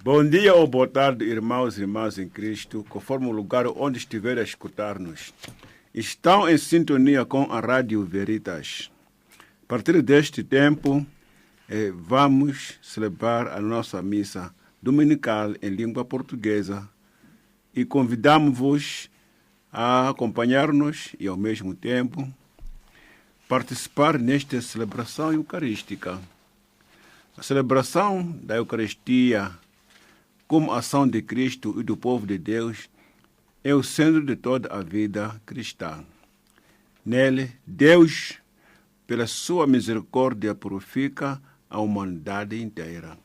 Bom dia ou boa tarde, irmãos e irmãs em Cristo, conforme o lugar onde estiver a escutar-nos. Estão em sintonia com a Rádio Veritas. A partir deste tempo, vamos celebrar a nossa missa dominical em língua portuguesa e convidamos-vos a acompanhar-nos e, ao mesmo tempo, participar nesta celebração eucarística. A celebração da Eucaristia como ação de Cristo e do povo de Deus, é o centro de toda a vida cristã. Nele, Deus, pela sua misericórdia, purifica a humanidade inteira.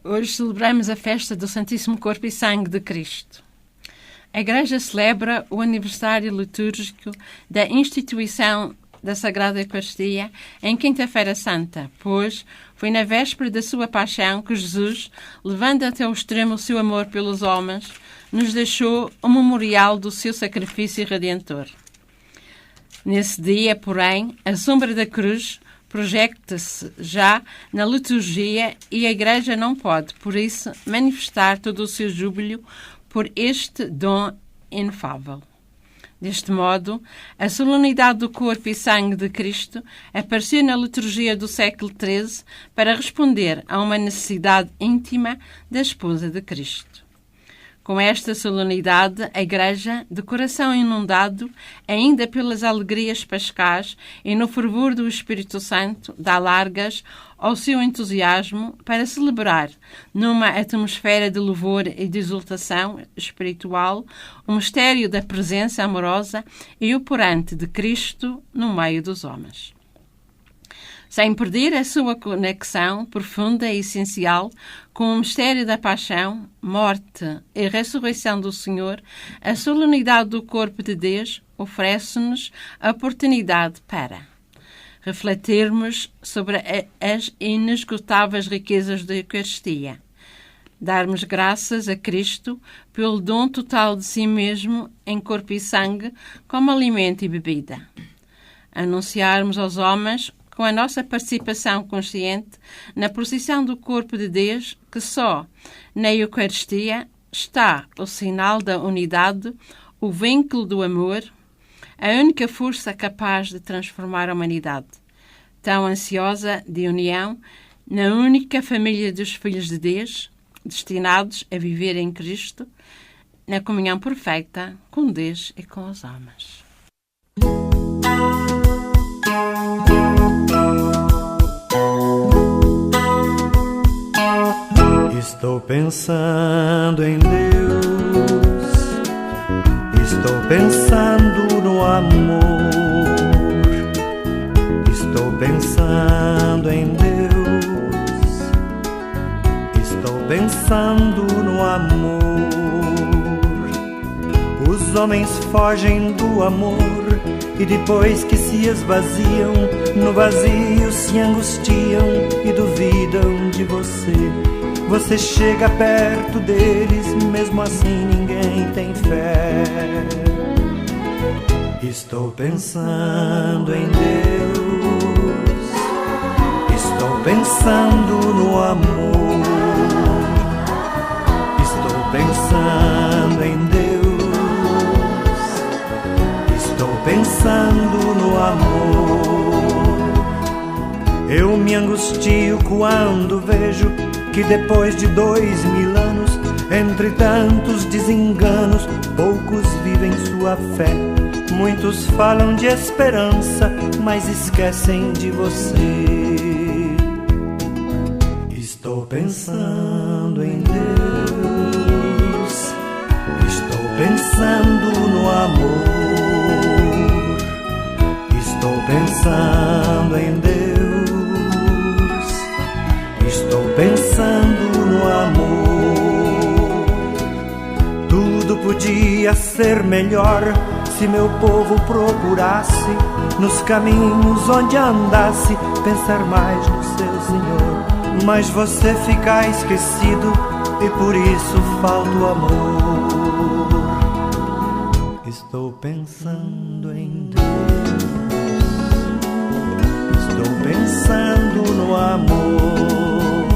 Hoje celebramos a festa do Santíssimo Corpo e Sangue de Cristo. A Igreja celebra o aniversário litúrgico da instituição da Sagrada Eucaristia em Quinta-feira Santa, pois foi na véspera da sua paixão que Jesus, levando até o extremo o seu amor pelos homens, nos deixou o memorial do seu sacrifício redentor. Nesse dia, porém, a sombra da cruz projeta-se já na liturgia e a Igreja não pode, por isso, manifestar todo o seu júbilo por este dom inefável. Deste modo, a solenidade do corpo e sangue de Cristo apareceu na liturgia do século XIII para responder a uma necessidade íntima da esposa de Cristo. Com esta solenidade, a Igreja, de coração inundado, ainda pelas alegrias pascais e no fervor do Espírito Santo, dá largas ao seu entusiasmo para celebrar, numa atmosfera de louvor e de exultação espiritual, o mistério da presença amorosa e operante de Cristo no meio dos homens. Sem perder a sua conexão profunda e essencial com o mistério da paixão, morte e ressurreição do Senhor, a solenidade do corpo de Deus oferece-nos a oportunidade para refletirmos sobre as inesgotáveis riquezas da Eucaristia, darmos graças a Cristo pelo dom total de si mesmo em corpo e sangue como alimento e bebida, anunciarmos aos homens com a nossa participação consciente na procissão do corpo de Deus, que só na Eucaristia está o sinal da unidade, o vínculo do amor, a única força capaz de transformar a humanidade, tão ansiosa de união, na única família dos filhos de Deus, destinados a viver em Cristo, na comunhão perfeita com Deus e com os homens. Estou pensando em Deus, estou pensando no amor, estou pensando em Deus, estou pensando no amor. Os homens fogem do amor e depois que se esvaziam, no vazio se angustiam e duvidam de você. Você chega perto deles, mesmo assim ninguém tem fé. Estou pensando em Deus, estou pensando no amor, estou pensando em Deus, estou pensando no amor. Eu me angustio quando vejo que depois de 2000 anos, entre tantos desenganos, poucos vivem sua fé. Muitos falam de esperança, mas esquecem de você. Estou pensando em Deus, estou pensando no amor, estou pensando em Deus, estou pensando no amor. Tudo podia ser melhor se meu povo procurasse, nos caminhos onde andasse, pensar mais no seu Senhor. Mas você fica esquecido e por isso falta o amor. Estou pensando em Deus, estou pensando no amor,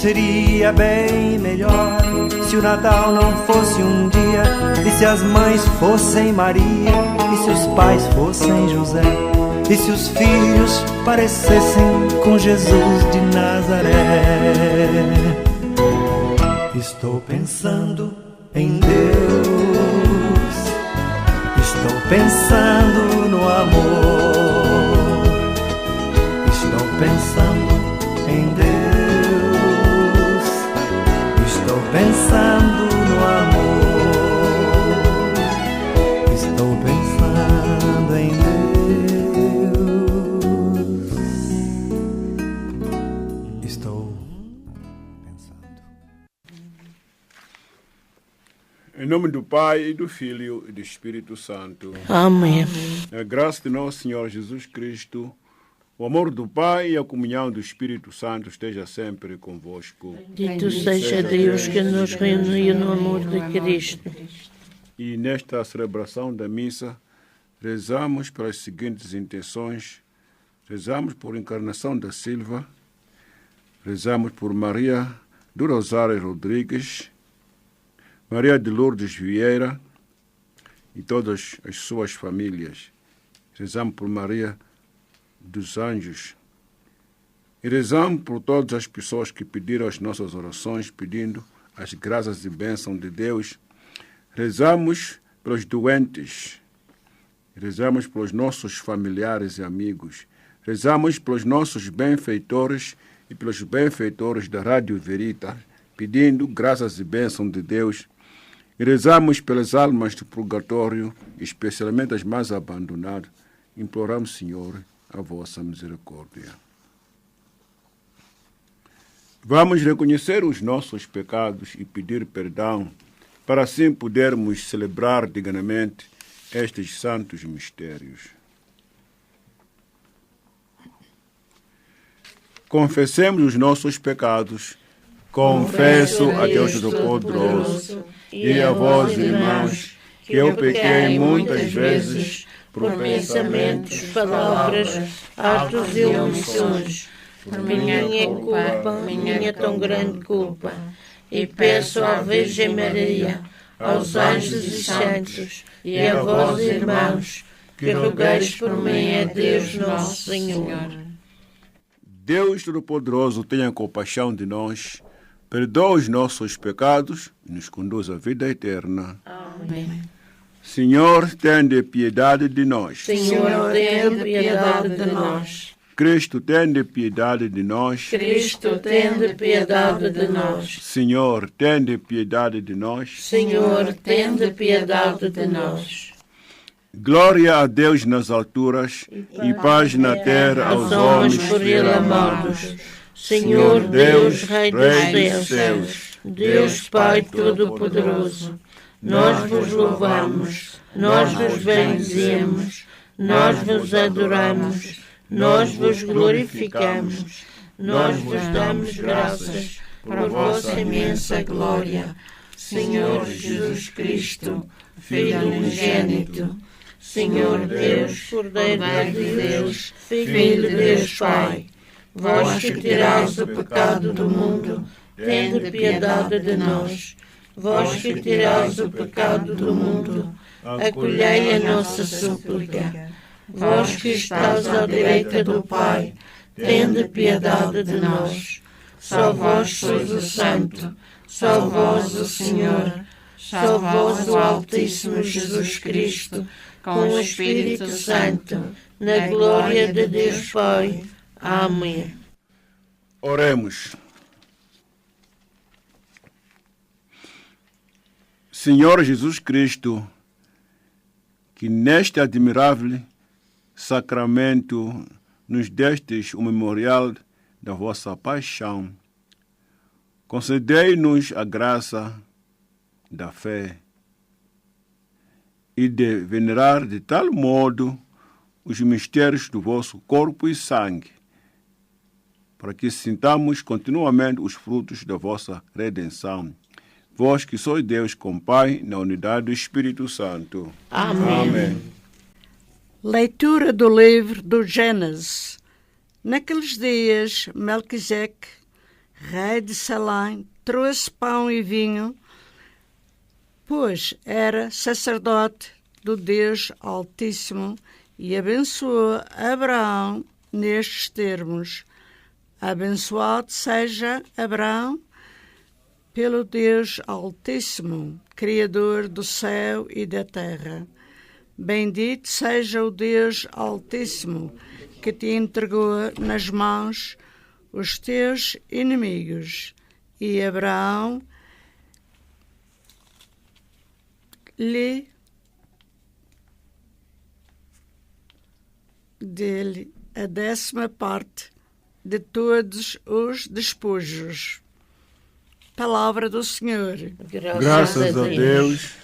seria bem melhor se o Natal não fosse um dia, e se as mães fossem Maria, e se os pais fossem José, e se os filhos parecessem com Jesus de Nazaré. Estou pensando em Deus, estou pensando no amor, estou pensando em Deus, estou pensando no amor, estou pensando em Deus, estou pensando. Em nome do Pai, e do Filho e do Espírito Santo. Amém. A graça de nosso Senhor Jesus Cristo, o amor do Pai e a comunhão do Espírito Santo esteja sempre convosco. Dito seja Deus que nos reuniu no amor de Cristo. E nesta celebração da missa, rezamos pelas seguintes intenções. Rezamos por Encarnação da Silva, rezamos por Maria do Rosário Rodrigues, Maria de Lourdes Vieira e todas as suas famílias. Rezamos por Maria dos Anjos. E rezamos por todas as pessoas que pediram as nossas orações, pedindo as graças e bênçãos de Deus. Rezamos pelos doentes. Rezamos pelos nossos familiares e amigos. Rezamos pelos nossos benfeitores e pelos benfeitores da Rádio Verita, pedindo graças e bênçãos de Deus. E rezamos pelas almas do purgatório, especialmente as mais abandonadas. Imploramos, Senhor, a vossa misericórdia. Vamos reconhecer os nossos pecados e pedir perdão, para assim podermos celebrar dignamente estes santos mistérios. Confessemos os nossos pecados. Confesso a Deus Todo-Poderoso e a vós, irmãos, que eu pequei muitas vezes por pensamentos, palavras, atos e omissões, por minha culpa, minha tão grande culpa. E peço à Virgem Maria, aos anjos e santos, e a vós, irmãos, que rogueis por mim a Deus nosso Senhor. Deus Todo-Poderoso, tenha compaixão de nós, perdoa os nossos pecados e nos conduz à vida eterna. Amém. Senhor, tende piedade de nós. Senhor, tende piedade de nós. Cristo, tende piedade de nós. Cristo, tende piedade de nós. Senhor, tende piedade de nós. Senhor, tende piedade de nós. Glória a Deus nas alturas e paz na terra aos homens por ele amados. Senhor Deus, Rei dos céus, Deus Pai Todo-Poderoso, nós vos louvamos, nós vos bendizemos, nós vos adoramos, nós vos glorificamos, nós vos damos graças por vossa imensa glória. Senhor Jesus Cristo, Filho unigênito, Senhor Deus, Cordeiro de Deus, Filho de Deus Pai, vós que tirais o pecado do mundo, tende piedade de nós. Vós que tirais o pecado do mundo, acolhei a nossa súplica. Vós que estás à direita do Pai, tende piedade de nós. Só vós sois o Santo, só vós o Senhor, só vós o Altíssimo Jesus Cristo, com o Espírito Santo, na glória de Deus Pai. Amém. Oremos. Senhor Jesus Cristo, que neste admirável sacramento nos destes o memorial da vossa paixão, concedei-nos a graça da fé e de venerar de tal modo os mistérios do vosso corpo e sangue, para que sintamos continuamente os frutos da vossa redenção. Vós que sois Deus com Pai, na unidade do Espírito Santo. Amém. Amém. Leitura do livro do Gênesis. Naqueles dias, Melquisedeque rei de Salém, trouxe pão e vinho, pois era sacerdote do Deus Altíssimo, e abençoou Abraão nestes termos: abençoado seja Abraão pelo Deus Altíssimo, Criador do céu e da terra. Bendito seja o Deus Altíssimo, que te entregou nas mãos os teus inimigos. E Abraão lhe dele a 10ª parte de todos os despojos. Palavra do Senhor. Graças a Deus.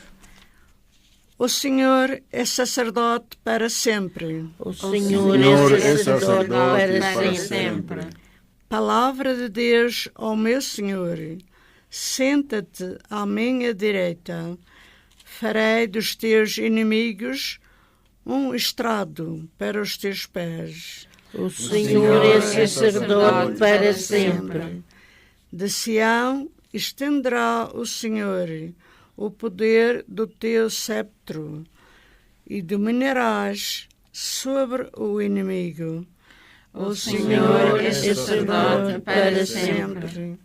O Senhor é sacerdote para sempre. O Senhor é sacerdote para sempre. Palavra de Deus ao meu Senhor. Senta-te à minha direita. Farei dos teus inimigos um estrado para os teus pés. O Senhor é sacerdote para sempre. De Sião estenderá o Senhor o poder do teu sceptro, e dominarás sobre o inimigo. O Senhor é sacerdote para sempre.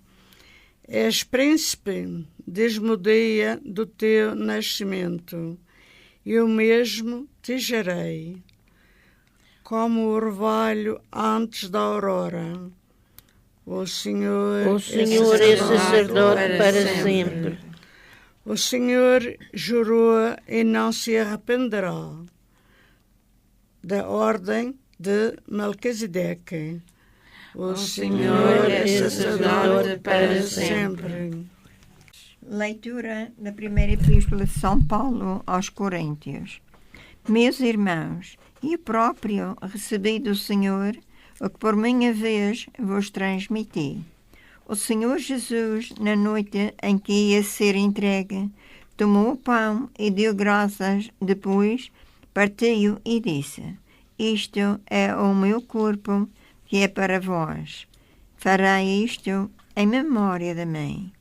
És príncipe, desmudeia do teu nascimento, e o mesmo te gerei, como o orvalho antes da aurora. O Senhor é sacerdote para sempre. O Senhor jurou e não se arrependerá. Da ordem de Melquisedeque. O Senhor é sacerdote para sempre. Leitura da primeira epístola de São Paulo aos Coríntios. Meus irmãos, eu próprio recebi do Senhor o que por minha vez vos transmiti. O Senhor Jesus, na noite em que ia ser entregue, tomou o pão e deu graças, depois partiu e disse: isto é o meu corpo, que é para vós. Farei isto em memória de mim.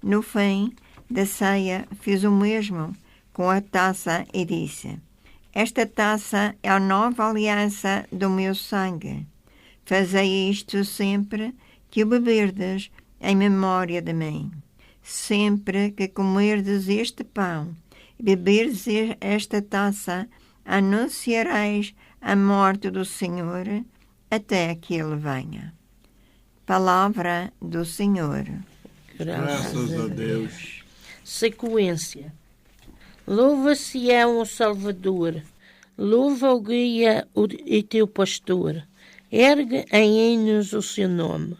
No fim da ceia, fiz o mesmo com a taça e disse: esta taça é a nova aliança do meu sangue. Fazei isto sempre que o beberdes em memória de mim. Sempre que comerdes este pão e beberdes esta taça, anunciareis a morte do Senhor até que Ele venha. Palavra do Senhor. Graças a Deus. Sequência. Louva-se-ão o Salvador, louva o guia e teu pastor, ergue em hinos o seu nome.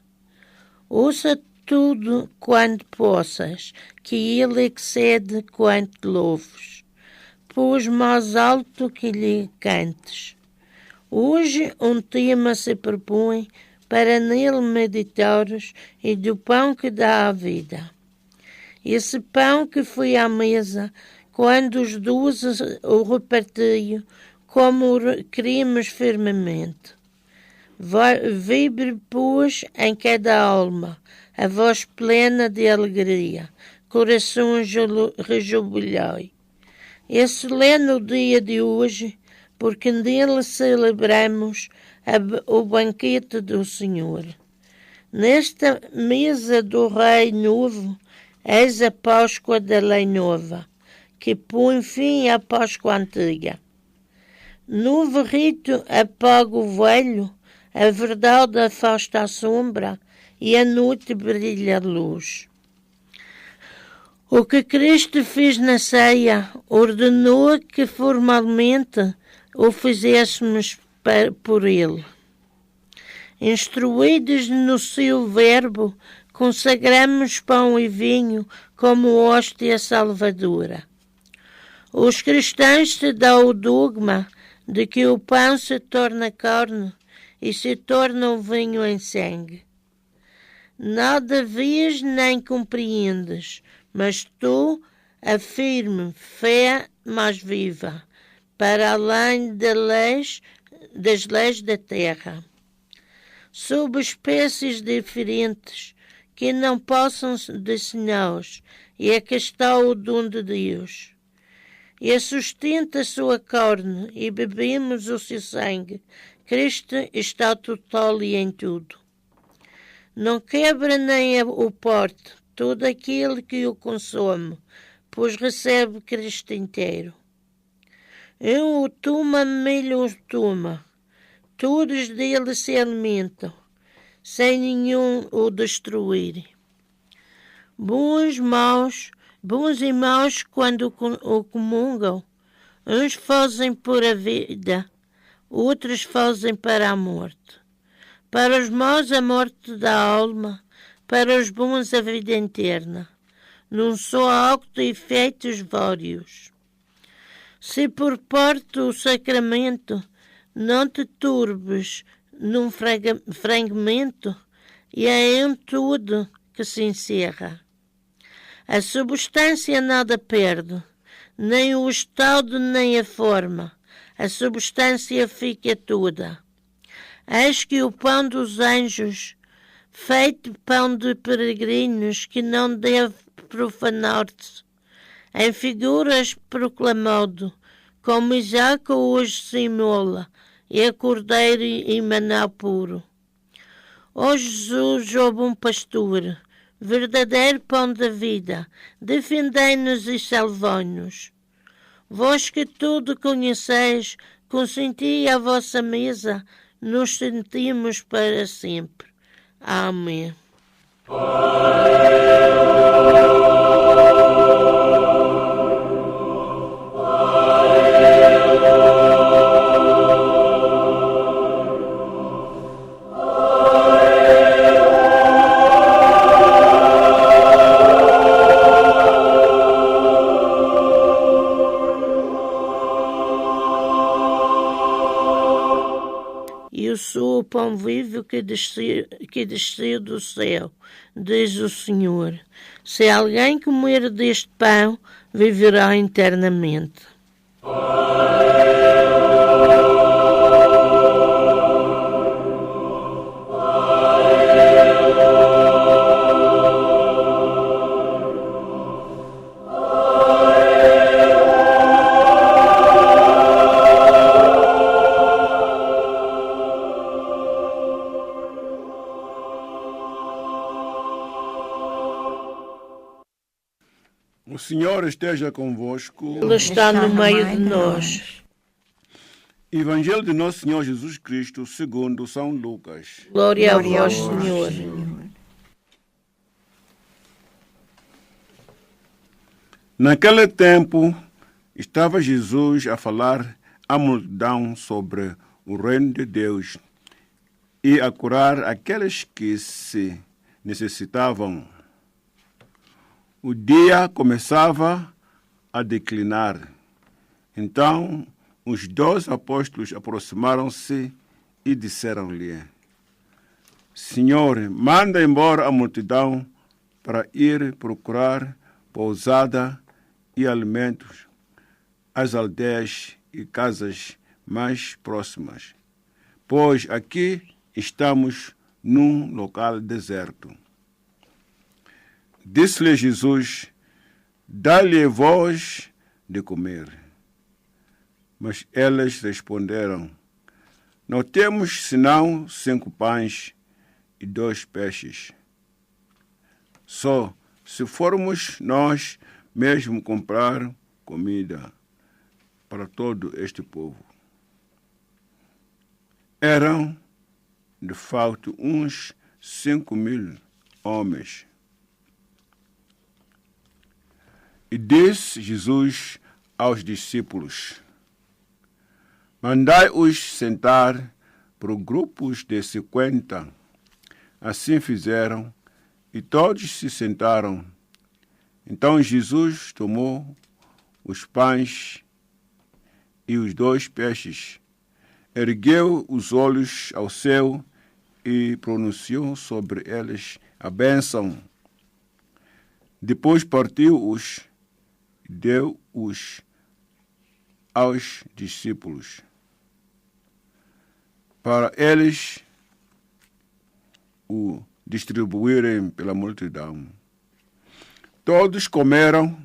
Ouça tudo quando possas, que ele excede quanto louves, pois mais alto que lhe cantes. Hoje um tema se propõe para nele meditares e do pão que dá a vida. Esse pão que foi à mesa, quando os 12 o repartiam, como queremos firmemente. Vibre, pois, em cada alma a voz plena de alegria, corações rejubilhai. É solene o dia de hoje, porque nele celebramos o banquete do Senhor. Nesta mesa do Rei Novo, eis a Páscoa da Lei Nova, que põe fim à Páscoa antiga. Novo rito apaga o velho, a verdade afasta a sombra e a noite brilha a luz. O que Cristo fez na ceia ordenou que formalmente o fizéssemos por Ele. Instruídos no seu verbo, consagramos pão e vinho como hóstia salvadora. Os cristãos se dão o dogma de que o pão se torna carne e se torna o vinho em sangue. Nada vês nem compreendes, mas tu afirme fé mais viva, para além das leis da terra. Sob espécies diferentes, que não possam de sinais, e aqui está o dom de Deus. E sustenta a sua carne, e bebemos o seu sangue. Cristo está total e em tudo. Não quebra nem o parte todo aquele que o consome, pois recebe Cristo inteiro. Um o toma, milho o toma, todos dele se alimentam, sem nenhum o destruir. Bons e maus quando o comungam, uns fazem por a vida, outros fazem para a morte. Para os maus a morte da alma, para os bons a vida eterna. Num só acto efeitos vários. Se por parte o sacramento, não te turbes num fragmento, e é em tudo que se encerra. A substância nada perde, nem o estado nem a forma, a substância fica toda. Eis que o pão dos anjos, feito pão de peregrinos, que não deve profanar-se, em figuras proclamado, como Isaac hoje simula, e a cordeiro e maná puro. Ó Jesus, ó bom pastor, verdadeiro pão da vida, defendei-nos e salvai-nos. Vós que tudo conheceis, consenti à vossa mesa, nos sentimos para sempre. Amém. Eu sou o pão vivo que desceu do céu, diz o Senhor. Se alguém comer deste pão, viverá eternamente. O Senhor esteja convosco. Ele está no meio de nós. Evangelho de Nosso Senhor Jesus Cristo, segundo São Lucas. Glória a vós, Senhor. Naquele tempo, estava Jesus a falar à multidão sobre o reino de Deus e a curar aqueles que se necessitavam. O dia começava a declinar. Então, os 12 apóstolos aproximaram-se e disseram-lhe: Senhor, manda embora a multidão para ir procurar pousada e alimentos às aldeias e casas mais próximas, pois aqui estamos num local deserto. Disse-lhe Jesus: dá-lhe vós de comer. Mas eles responderam: não temos senão 5 pães e 2 peixes. Só se formos nós mesmo comprar comida para todo este povo. Eram, de fato, uns 5.000 homens. E disse Jesus aos discípulos: mandai-os sentar por grupos de 50. Assim fizeram, e todos se sentaram. Então Jesus tomou os pães e os 2 peixes, ergueu os olhos ao céu e pronunciou sobre eles a bênção. Depois partiu-os e deu-os aos discípulos, para eles o distribuírem pela multidão. Todos comeram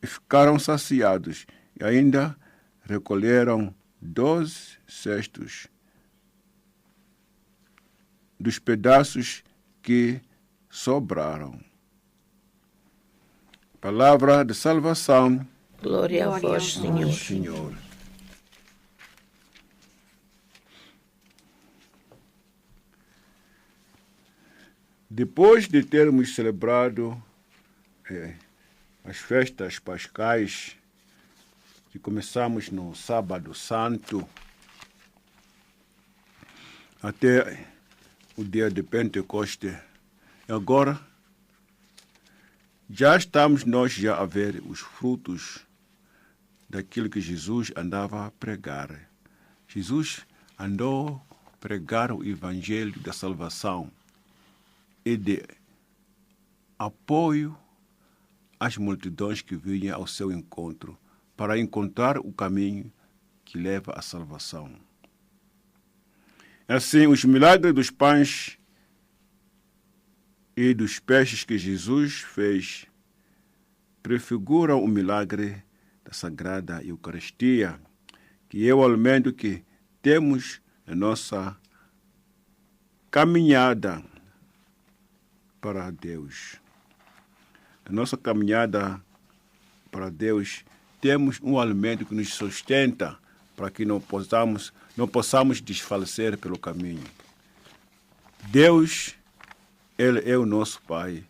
e ficaram saciados, e ainda recolheram 12 cestos dos pedaços que sobraram. Palavra de salvação. Glória a vós, Senhor. Depois de termos celebrado as festas pascais, que começamos no Sábado Santo, até o dia de Pentecoste, agora já estamos nós já a ver os frutos daquilo que Jesus andava a pregar. Jesus andou a pregar o Evangelho da salvação e de apoio às multidões que vinham ao seu encontro para encontrar o caminho que leva à salvação. Assim, os milagres dos pães e dos peixes que Jesus fez prefiguram o milagre da Sagrada Eucaristia, que é o alimento que temos na nossa caminhada para Deus. Na nossa caminhada para Deus, temos um alimento que nos sustenta para que não possamos desfalecer pelo caminho. Deus, Ele é o nosso Pai.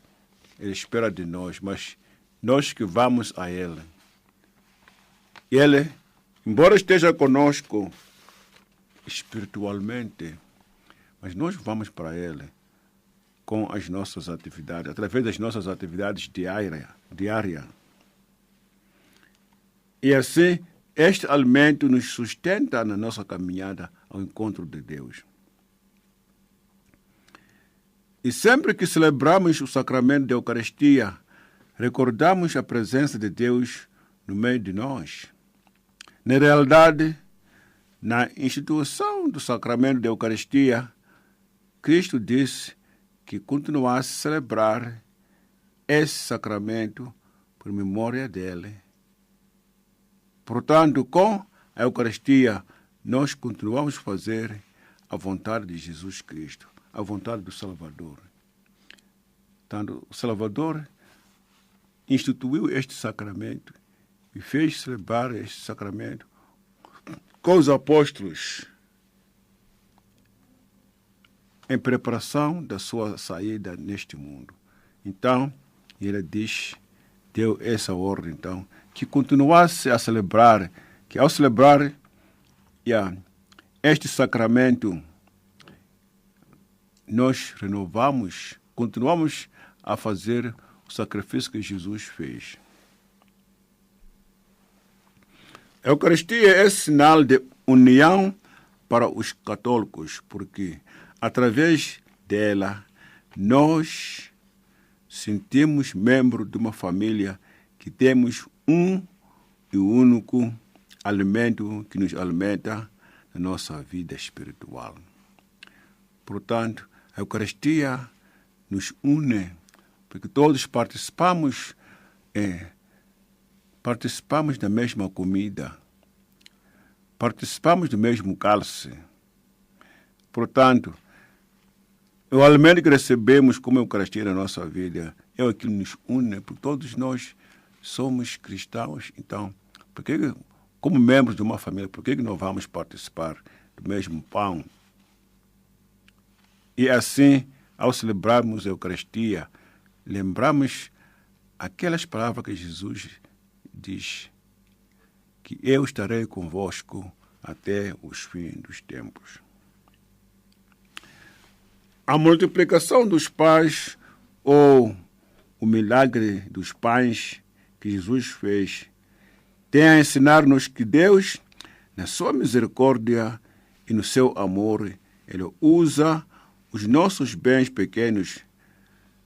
Ele espera de nós, mas nós que vamos a Ele. Ele, embora esteja conosco espiritualmente, mas nós vamos para Ele com as nossas atividades, através das nossas atividades diárias. E assim, este alimento nos sustenta na nossa caminhada ao encontro de Deus. E sempre que celebramos o sacramento da Eucaristia, recordamos a presença de Deus no meio de nós. Na realidade, na instituição do sacramento da Eucaristia, Cristo disse que continuasse a celebrar esse sacramento por memória dele. Portanto, com a Eucaristia, nós continuamos a fazer a vontade de Jesus Cristo, a vontade do Salvador. Portanto, o Salvador instituiu este sacramento e fez celebrar este sacramento com os apóstolos em preparação da sua saída neste mundo. Então, ele deu essa ordem, então, que continuasse a celebrar, que ao celebrar este sacramento, nós continuamos a fazer o sacrifício que Jesus fez. A Eucaristia é sinal de união para os católicos, porque através dela nós sentimos membro de uma família que temos um e único alimento que nos alimenta na nossa vida espiritual. Portanto, a Eucaristia nos une, porque todos participamos da mesma comida, participamos do mesmo cálice. Portanto, o alimento que recebemos como Eucaristia na nossa vida é o que nos une, porque todos nós somos cristãos. Então, como membros de uma família, por que não vamos participar do mesmo pão? E assim, ao celebrarmos a Eucaristia, lembramos aquelas palavras que Jesus diz, que eu estarei convosco até os fins dos tempos. A multiplicação dos pães ou o milagre dos pães que Jesus fez tem a ensinar-nos que Deus, na sua misericórdia e no seu amor, Ele usa os nossos bens pequenos,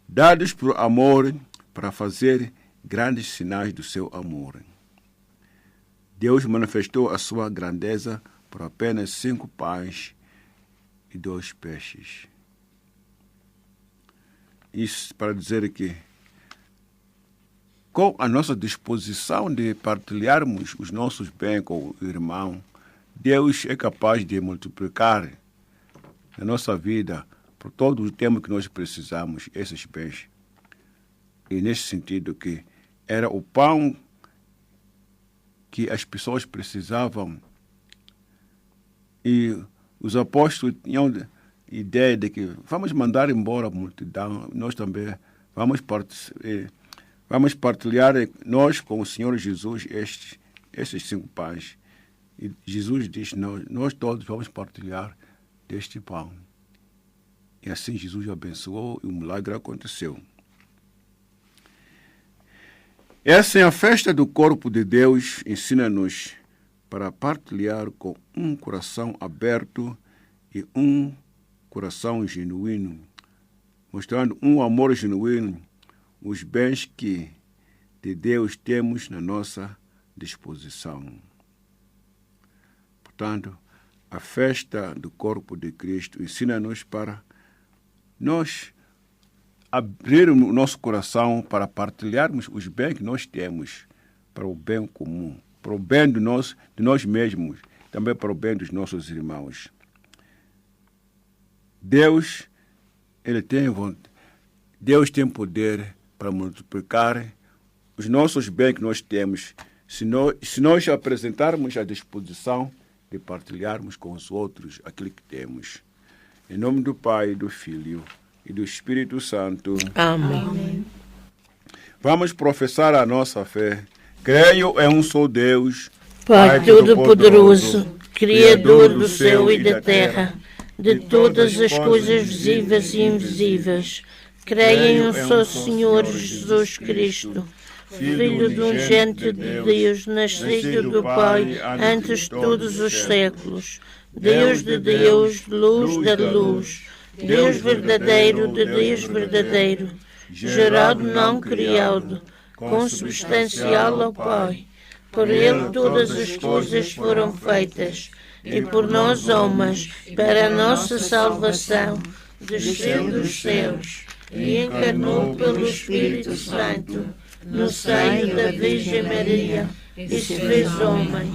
dados por amor, para fazer grandes sinais do seu amor. Deus manifestou a sua grandeza por apenas 5 pães e 2 peixes. isso para dizer que, com a nossa disposição de partilharmos os nossos bens com o irmão, Deus é capaz de multiplicar na nossa vida, por todo o tempo que nós precisamos, esses bens. E nesse sentido que era o pão que as pessoas precisavam. E os apóstolos tinham ideia de que vamos mandar embora a multidão, nós também vamos partilhar nós com o Senhor Jesus estes 5 pães. E Jesus diz, nós todos vamos partilhar deste pão. E assim Jesus abençoou e o milagre aconteceu. Essa é a festa do corpo de Deus, ensina-nos para partilhar com um coração aberto e um coração genuíno, mostrando um amor genuíno, os bens que de Deus temos na nossa disposição. Portanto, a festa do corpo de Cristo ensina-nos para nós abrir o nosso coração para partilharmos os bens que nós temos para o bem comum, para o bem de nós mesmos, também para o bem dos nossos irmãos. Deus tem poder para multiplicar os nossos bens que nós temos, se nós apresentarmos a disposição de partilharmos com os outros aquilo que temos. Em nome do Pai, do Filho e do Espírito Santo. Amém. Vamos professar a nossa fé. Creio em um só Deus, Pai Todo-Poderoso, Criador do céu e da terra, de todas as coisas visíveis e invisíveis. Creio em um só Senhor Jesus Cristo, Filho do unigênito de Deus, nascido do Pai antes de todos os séculos. Deus de Deus, luz da luz, Deus verdadeiro de Deus verdadeiro, gerado não criado, consubstancial ao Pai. Por Ele todas as coisas foram feitas, e por nós homens, para a nossa salvação, desceu dos céus e encarnou pelo Espírito Santo no seio da Virgem Maria e se fez homem.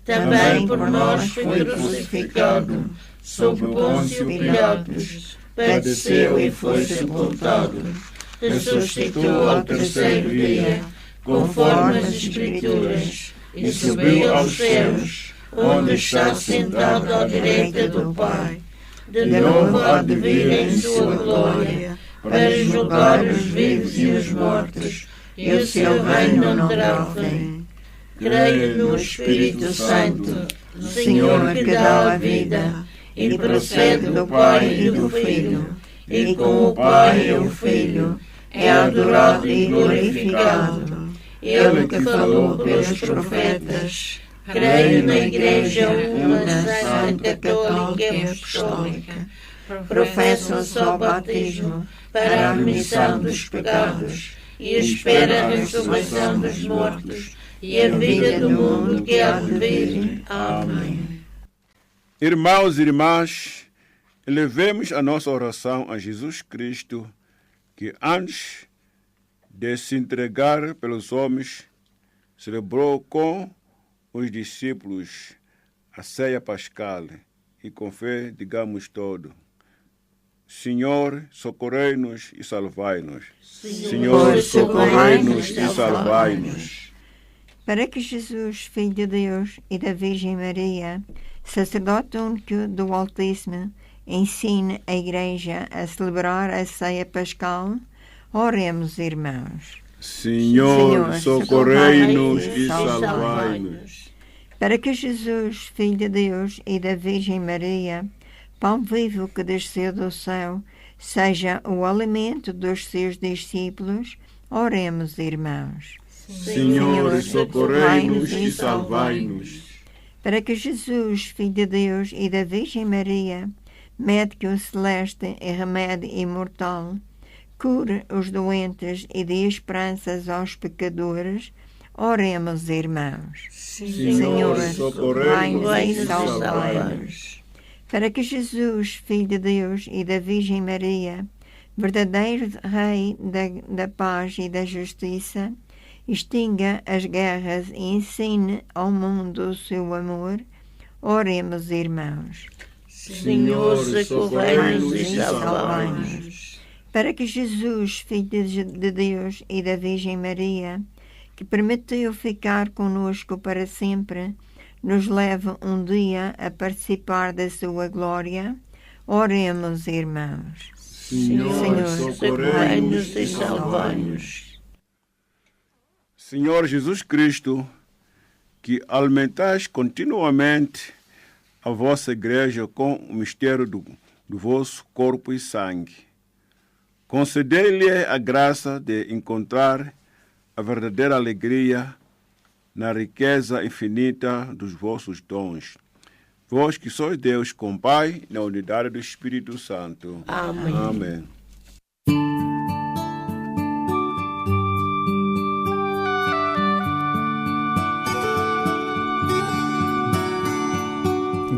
Também por nós foi crucificado, sob Pôncio Pilatos, padeceu e foi sepultado, ressuscitou ao terceiro dia, conforme as Escrituras, e subiu aos céus, onde está sentado à direita do Pai. De novo há de vir em sua glória, para julgar os vivos e os mortos, e o seu reino não terá fim. Creio no Espírito Santo, Senhor que dá a vida, e procede do Pai e do Filho, e com o Pai e o Filho é adorado e glorificado. Ele que falou pelos profetas. Creio na Igreja uma, santa, católica e apostólica. Professo um só batismo para a remissão dos pecados e espero a ressurreição dos mortos e a vida do mundo que há de vir. Amém. Irmãos e irmãs, elevemos a nossa oração a Jesus Cristo, que antes de se entregar pelos homens, celebrou com os discípulos a ceia pascal e com fé digamos todo: Senhor, socorrei-nos e salvai-nos. Senhor, socorrei-nos e salvai-nos. Para que Jesus, Filho de Deus e da Virgem Maria, sacerdote único do Altíssimo, ensine a Igreja a celebrar a ceia pascal, oremos, irmãos. Senhor, socorrei-nos e salvai-nos. Para que Jesus, Filho de Deus e da Virgem Maria, pão vivo que desceu do céu, seja o alimento dos seus discípulos, oremos, irmãos. Senhor, socorrei-nos e salvai-nos. Para que Jesus, Filho de Deus e da Virgem Maria, médico celeste e remédio imortal, cure os doentes e dê esperanças aos pecadores, oremos, irmãos. Senhor, socorrei-nos e salvai-nos. Para que Jesus, Filho de Deus e da Virgem Maria, verdadeiro Rei da paz e da justiça, extinga as guerras e ensine ao mundo o seu amor. Oremos, irmãos. Senhor, socorrei-nos e salvai-nos. Para que Jesus, Filho de Deus e da Virgem Maria, que permitiu ficar conosco para sempre, nos leve um dia a participar da sua glória. Oremos, irmãos. Senhor, socorrei-nos e salvai-nos. Senhor Jesus Cristo, que alimentais continuamente a vossa igreja com o mistério do vosso corpo e sangue, concedei-lhe a graça de encontrar a verdadeira alegria na riqueza infinita dos vossos dons. Vós que sois Deus com Pai, na unidade do Espírito Santo. Amém. Amém.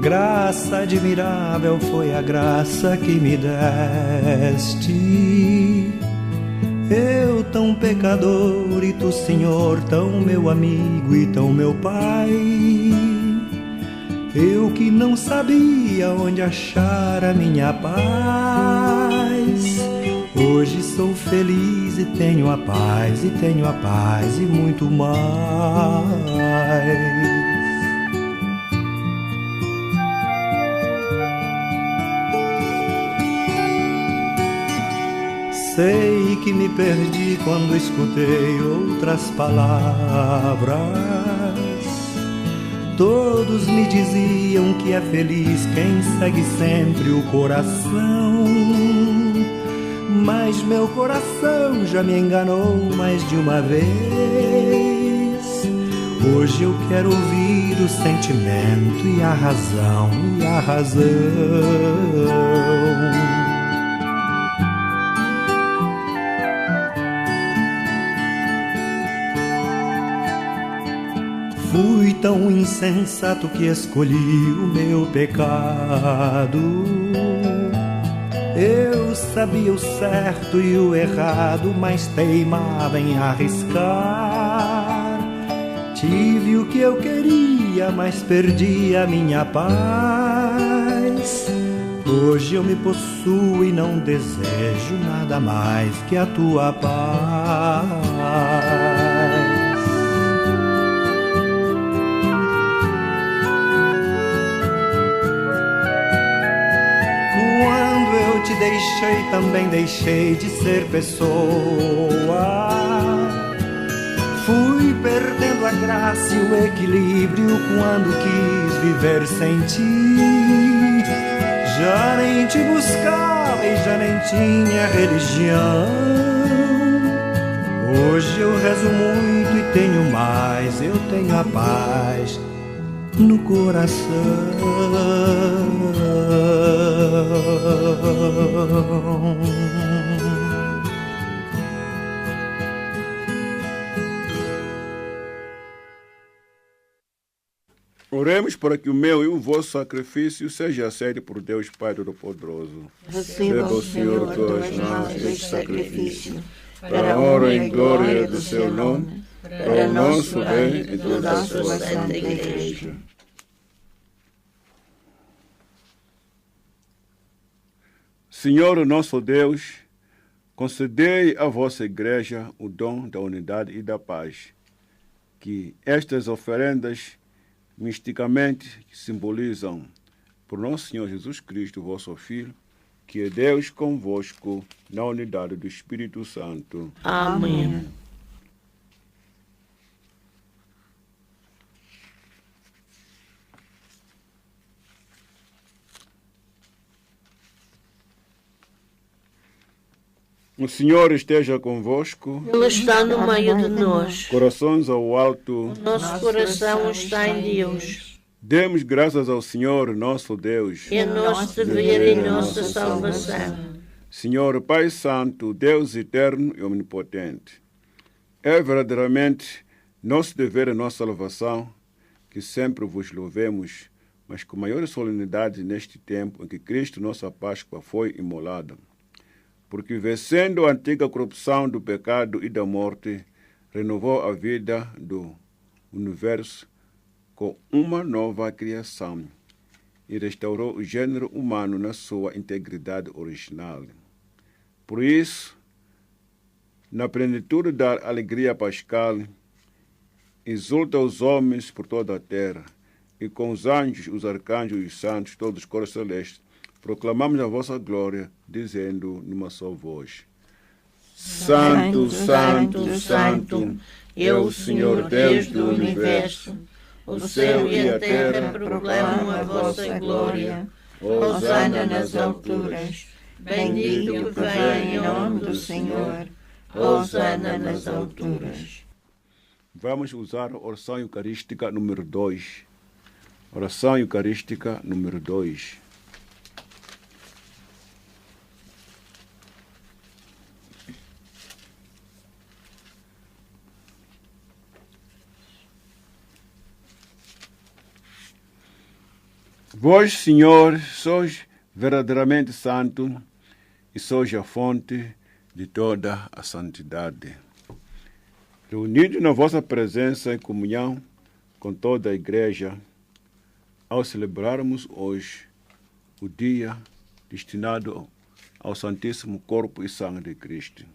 Graça admirável foi a graça que me deste. Eu tão pecador e tu, Senhor, tão meu amigo e tão meu Pai. Eu que não sabia onde achar a minha paz. Hoje sou feliz e tenho a paz, e muito mais. Sei que me perdi quando escutei outras palavras. Todos me diziam que é feliz quem segue sempre o coração. Mas meu coração já me enganou mais de uma vez. Hoje eu quero ouvir o sentimento e a razão, Fui tão insensato que escolhi o meu pecado. Eu sabia o certo e o errado, mas teimava em arriscar. Tive o que eu queria, mas perdi a minha paz. Hoje eu me possuo e não desejo nada mais que a tua paz. Te deixei, também deixei de ser pessoa. Fui perdendo a graça e o equilíbrio quando quis viver sem ti. Já nem te buscava e já nem tinha religião. Hoje eu rezo muito e tenho mais, eu tenho a paz no coração. Oremos para que o meu e o vosso sacrifício seja aceito por Deus Pai Todo-Poderoso. Receba o Senhor tuas mãos este sacrifício, para a honra e glória do seu nome, para o nosso bem e toda a sua santa igreja. Senhor nosso Deus, concedei à vossa igreja o dom da unidade e da paz, que estas oferendas misticamente simbolizam por nosso Senhor Jesus Cristo, vosso Filho, que é Deus convosco, na unidade do Espírito Santo. Amém. O Senhor esteja convosco. Ele está no meio de nós. Corações ao alto. Nosso coração está em Deus. Demos graças ao Senhor, nosso Deus. É nosso dever e nossa salvação. Senhor Pai Santo, Deus eterno e omnipotente, é verdadeiramente nosso dever e nossa salvação que sempre vos louvemos, mas com maior solenidade neste tempo em que Cristo, nossa Páscoa, foi imolada. porque vencendo a antiga corrupção do pecado e da morte, renovou a vida do universo com uma nova criação e restaurou o gênero humano na sua integridade original. Por isso, na plenitude da alegria pascal, exulta os homens por toda a terra, e com os anjos, os arcanjos e os santos, todos os coros celestes, proclamamos a vossa glória, dizendo numa só voz: Santo, Santo, Santo, é o Senhor Deus do universo. O céu e a terra proclamam a vossa glória. Hosana nas alturas. Bendito que vem em nome do Senhor. Hosana nas alturas. Vamos usar a oração eucarística número 2. Oração eucarística número 2. Vós, Senhor, sois verdadeiramente santo e sois a fonte de toda a santidade. Reunidos na vossa presença em comunhão com toda a Igreja, ao celebrarmos hoje o dia destinado ao Santíssimo Corpo e Sangue de Cristo,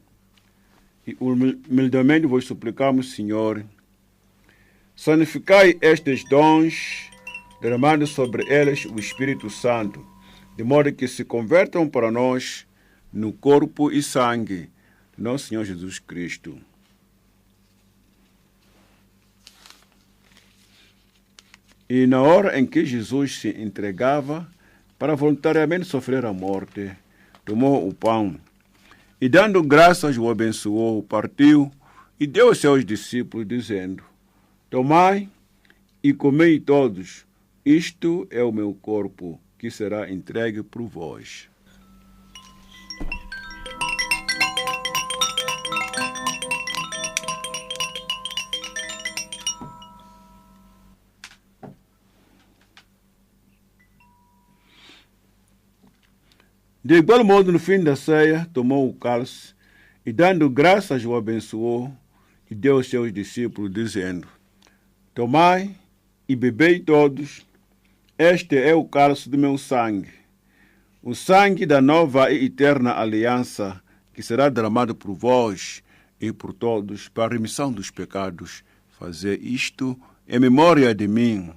e humildemente vos suplicamos, Senhor, santificai estes dons, derramando sobre eles o Espírito Santo, de modo que se convertam para nós no corpo e sangue de nosso Senhor Jesus Cristo. E na hora em que Jesus se entregava para voluntariamente sofrer a morte, tomou o pão e, dando graças, o abençoou, partiu e deu aos seus discípulos, dizendo: Tomai e comei todos. Isto é o meu corpo, que será entregue por vós. De igual modo, no fim da ceia, tomou o cálice e, dando graças, o abençoou e deu aos seus discípulos, dizendo: Tomai e bebei todos. Este é o cálice do meu sangue, o sangue da nova e eterna aliança, que será derramado por vós e por todos para a remissão dos pecados. Fazer isto em memória de mim.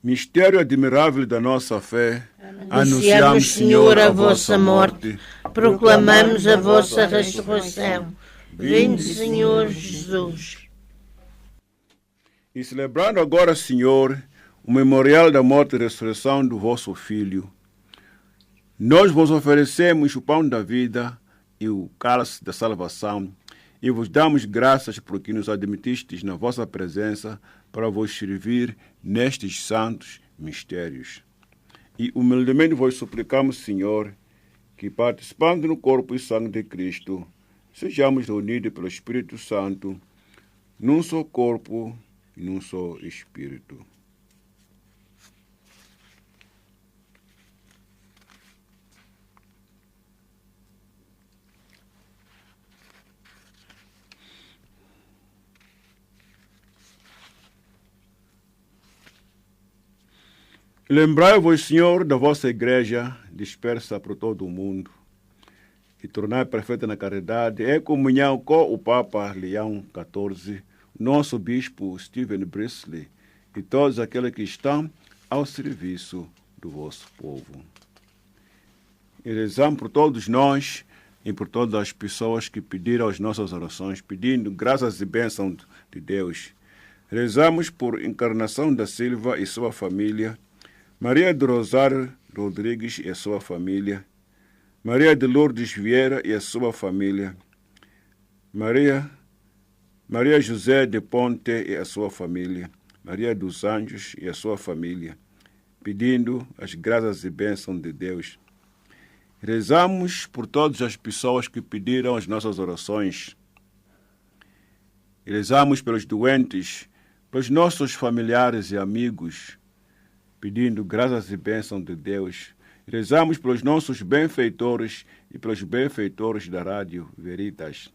Mistério admirável da nossa fé, anunciamos, Senhor, a vossa morte, proclamamos a vossa ressurreição. Vinde, Senhor Jesus. E celebrando agora, Senhor, o memorial da morte e ressurreição do vosso Filho, nós vos oferecemos o pão da vida e o cálice da salvação, e vos damos graças porque nos admitistes na vossa presença para vos servir nestes santos mistérios. E humildemente vos suplicamos, Senhor, que participando no corpo e sangue de Cristo, sejamos reunidos pelo Espírito Santo num só corpo e num só Espírito. Lembrai-vos, Senhor, da vossa Igreja dispersa por todo o mundo e tornai perfeita na caridade, em comunhão com o Papa Leão XIV, nosso Bispo Stephen Brisley e todos aqueles que estão ao serviço do vosso povo. E rezamos por todos nós e por todas as pessoas que pediram as nossas orações, pedindo graças e bênçãos de Deus. Rezamos por Encarnação da Silva e sua família, Maria do Rosário Rodrigues e a sua família, Maria de Lourdes Vieira e a sua família, Maria José de Ponte e a sua família, Maria dos Anjos e a sua família, pedindo as graças e bênçãos de Deus. Rezamos por todas as pessoas que pediram as nossas orações E rezamos pelos doentes, pelos nossos familiares e amigos, pedindo graças e bênçãos de Deus. Rezamos pelos nossos benfeitores e pelos benfeitores da Rádio Veritas.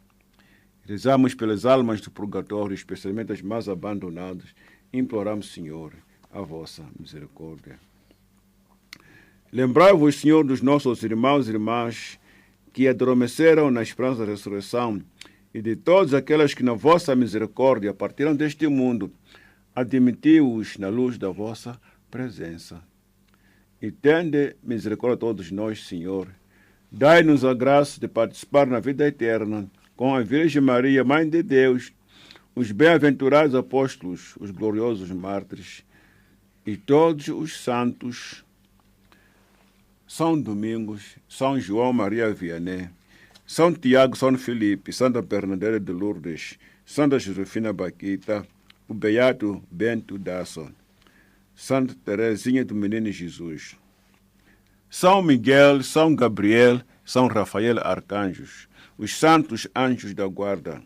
Rezamos pelas almas do purgatório, especialmente as mais abandonadas. Imploramos, Senhor, a vossa misericórdia. Lembrai-vos, Senhor, dos nossos irmãos e irmãs que adormeceram na esperança da ressurreição e de todos aqueles que na vossa misericórdia partiram deste mundo. Admiti-os na luz da vossa presença. E tende misericórdia a todos nós, Senhor. Dai-nos a graça de participar na vida eterna com a Virgem Maria, Mãe de Deus, os bem-aventurados apóstolos, os gloriosos mártires e todos os santos, São Domingos, São João Maria Vianney, São Tiago, São Filipe, Santa Bernadette de Lourdes, Santa Josefina Baquita, o Beato Bento Dasson, Santa Teresinha do Menino Jesus, São Miguel, São Gabriel, São Rafael Arcanjos, os santos anjos da guarda,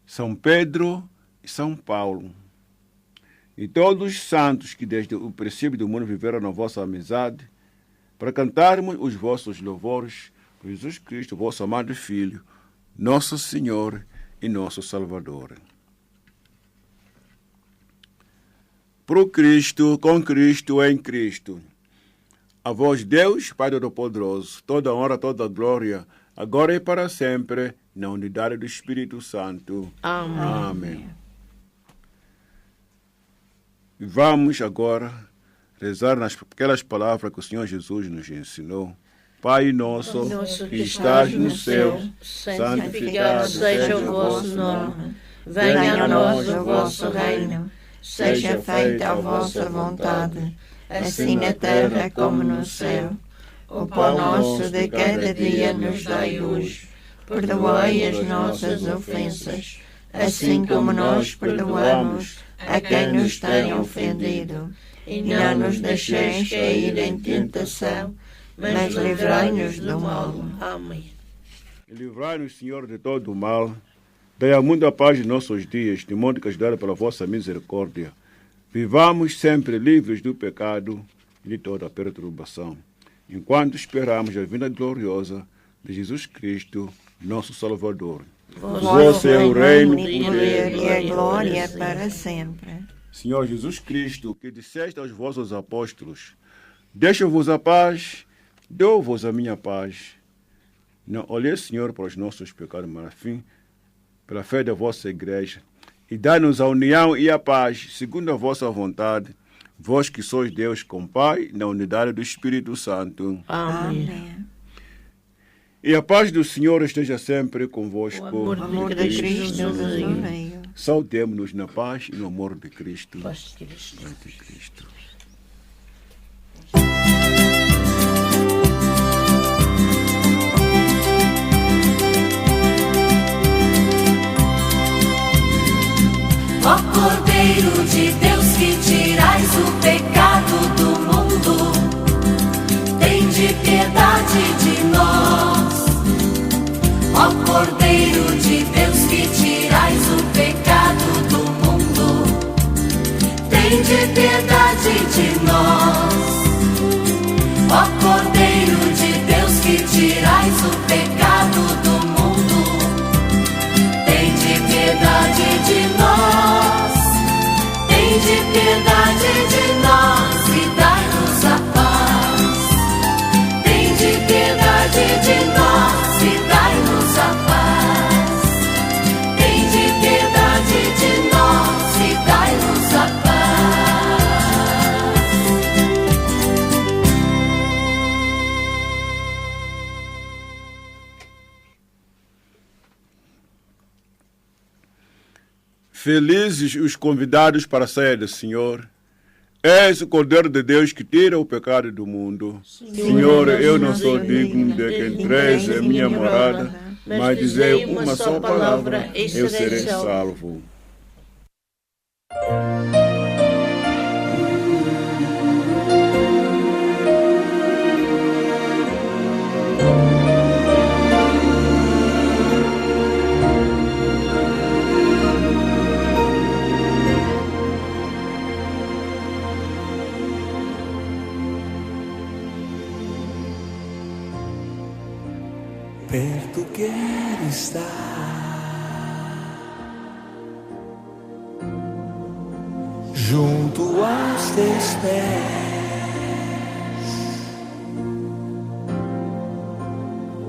São Pedro e São Paulo, e todos os santos que desde o princípio do mundo viveram na vossa amizade, para cantarmos os vossos louvores por Jesus Cristo, vosso amado Filho, nosso Senhor e nosso Salvador. Por Cristo, com Cristo, em Cristo. A vós, Deus, Pai Todo-Poderoso, toda honra, toda glória, agora e para sempre, na unidade do Espírito Santo. Amém. Amém. E vamos agora rezar aquelas palavras que o Senhor Jesus nos ensinou. Pai nosso, que estás no céu, santificado seja o vosso nome. Venha a nós o vosso reino. Seja feita a vossa vontade, assim na terra como no céu. O pão nosso de cada dia nos dai hoje. Perdoai as nossas ofensas, assim como nós perdoamos a quem nos tem ofendido. E não nos deixeis cair em tentação, mas livrai-nos do mal. Amém. Livrai-nos, Senhor, de todo o mal. Dai a mundo a paz de nossos dias, de modo que ajudado pela vossa misericórdia. Vivamos sempre livres do pecado e de toda perturbação, enquanto esperamos a vinda gloriosa de Jesus Cristo, nosso Salvador. Vosso é o reino, o poder e a glória para sempre. Senhor Jesus Cristo, que disseste aos vossos apóstolos, deixo-vos a paz, dou-vos a minha paz. Não olhei, Senhor, para os nossos pecados, mas afim, pela fé da vossa igreja, e dá-nos a união e a paz, segundo a vossa vontade, vós que sois Deus com Pai, na unidade do Espírito Santo. Amém. E a paz do Senhor esteja sempre convosco. O amor de Cristo nos une. Saudemo-nos na paz e no amor de Cristo. Paz de Cristo. Paz de Cristo. Ó Cordeiro de Deus que tirais o pecado do mundo, tende piedade de nós. Ó Cordeiro de Deus que tirais o pecado do mundo, tende piedade de nós. Ó Cordeiro de Deus que tirais o pecado do mundo, tende piedade de nós. Tende piedade de nós e dai-nos a paz. Tende piedade de nós e dai-nos a paz. Tende piedade de nós e dai-nos a paz. Felizes os convidados para a ceia do Senhor. És o Cordeiro de Deus que tira o pecado do mundo. Senhor, eu não sou digno de que entreis em minha morada, mas dizei uma só palavra, eu serei salvo. perto quero estar, junto aos teus pés,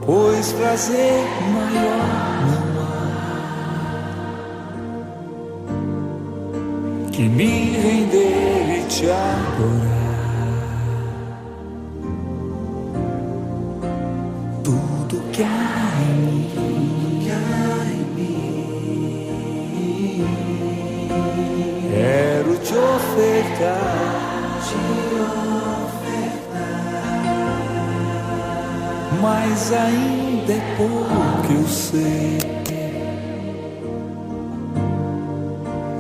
pois prazer maior não há que me render e te adorar. Tudo que há em mim, quero te ofertar, mas ainda é pouco, eu sei,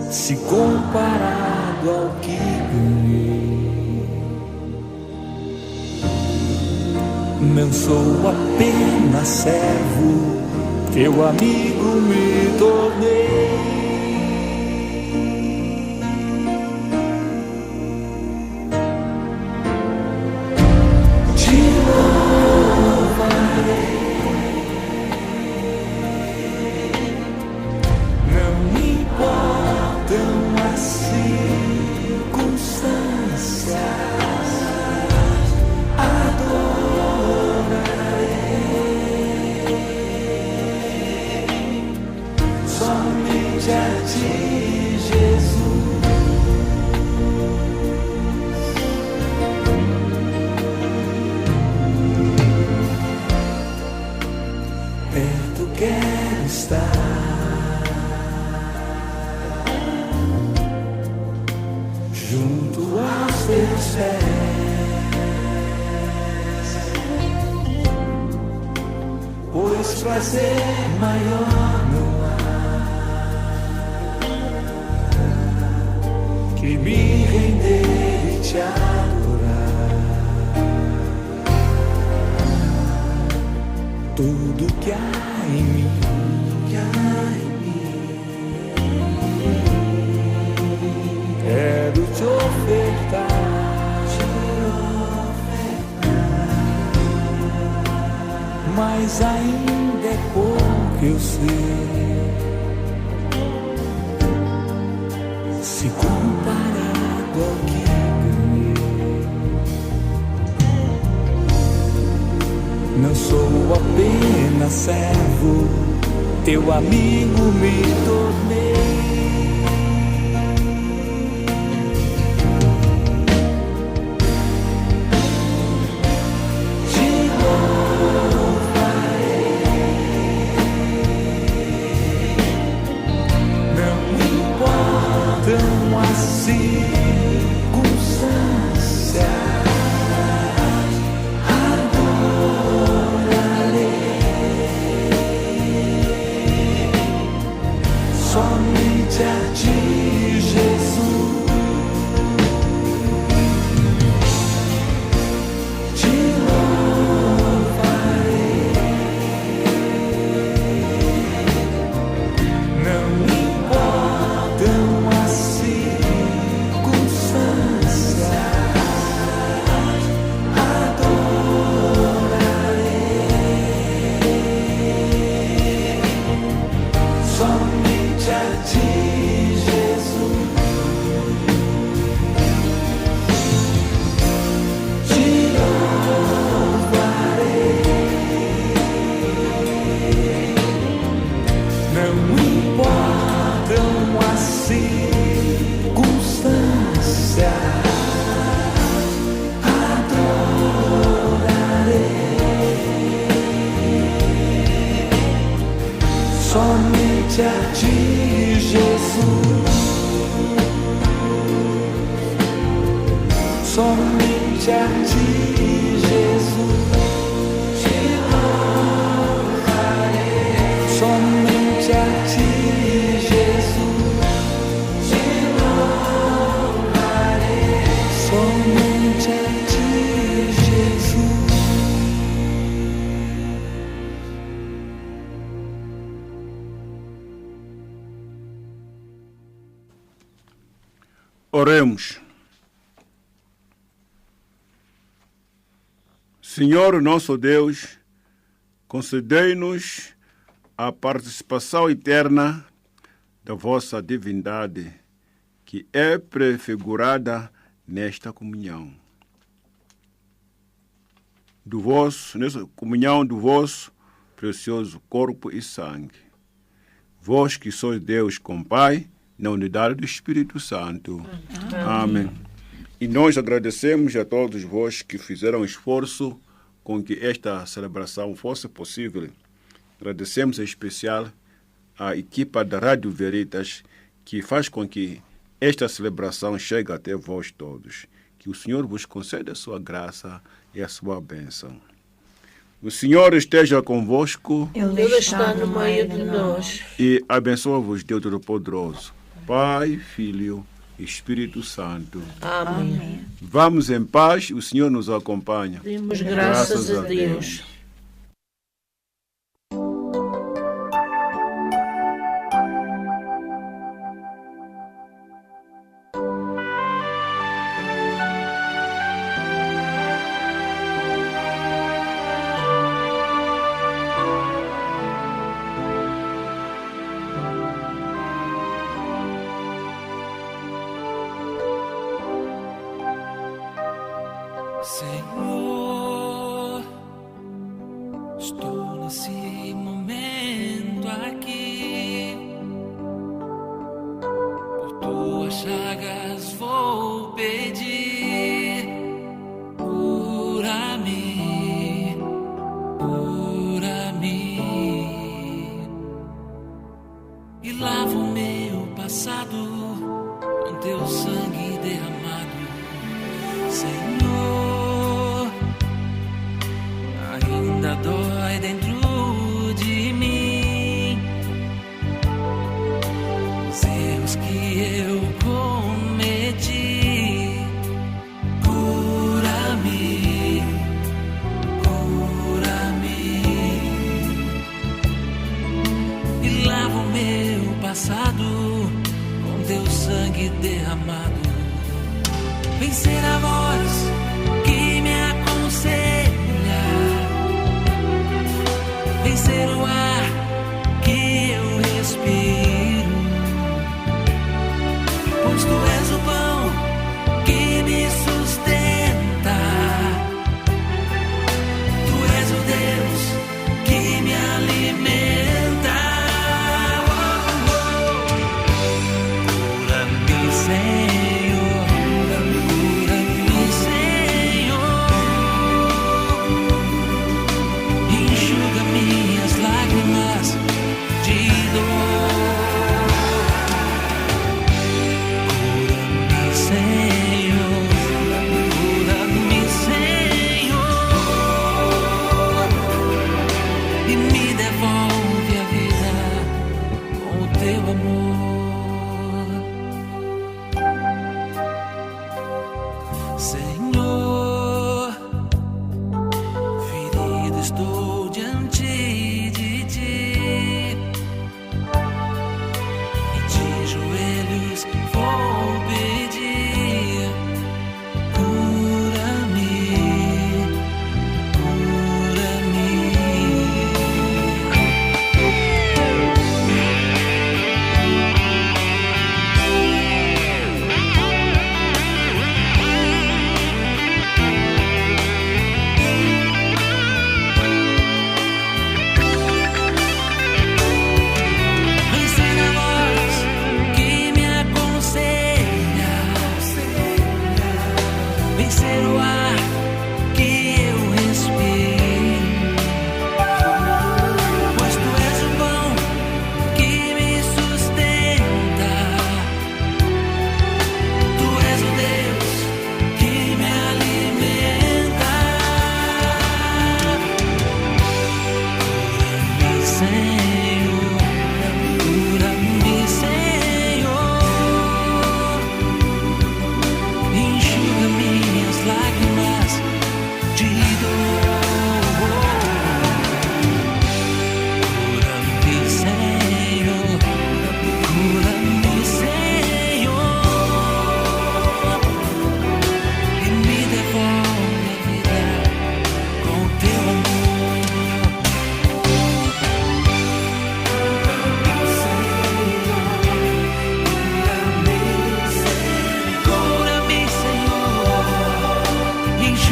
se comparado ao que ganhei. Não sou apenas servo, teu amigo me tornei. Te louvarei, não me importam as circunstâncias. Somente a ti, Jesus, perto quero estar, junto aos teus pés, pois prazer maior não que me render e te adorar. Tudo que há em mim, quero te ofertar, mas ainda é pouco, eu sei, se comparado ao que ganhei. Não sou apenas servo, teu amigo me tornei. Te louvarei, não me importam as circunstâncias, somente a ti, Jesus, te louvarei, não me importam as circunstâncias, adorarei, somente a ti, Jesus, te louvarei, não importam as circunstâncias, adorarei, somente a ti, Jesus, somente a ti, Jesus, te louvarei, somente a ti, Jesus, te louvarei, somente a ti, Jesus. Oremos. Senhor nosso Deus, Concedei-nos a participação eterna da vossa divindade, que é prefigurada nesta comunhão. Nessa comunhão do vosso precioso corpo e sangue. Vós que sois Deus com Pai, na unidade do Espírito Santo. Amém. E nós agradecemos a todos vós que fizeram esforço com que esta celebração fosse possível. Agradecemos em especial a equipa da Rádio Veritas, que faz com que esta celebração chegue até vós todos. Que o Senhor vos conceda a sua graça e a sua bênção. O Senhor esteja convosco. Ele está no meio de nós. E abençoa-vos, Deus Todo-Poderoso, Pai, Filho e Espírito Santo. Amém. Vamos em paz, o Senhor nos acompanha. Demos graças a Deus. Senhor, estou nesse momento aqui, por tuas chagas vou pedir, cura-me, e lava o meu passado com teu sangue derramado, Senhor. Ainda dói dentro de mim os erros que eu cometi. Cura-me, e lava o meu passado com teu sangue derramado.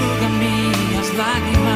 enxuga minhas lágrimas.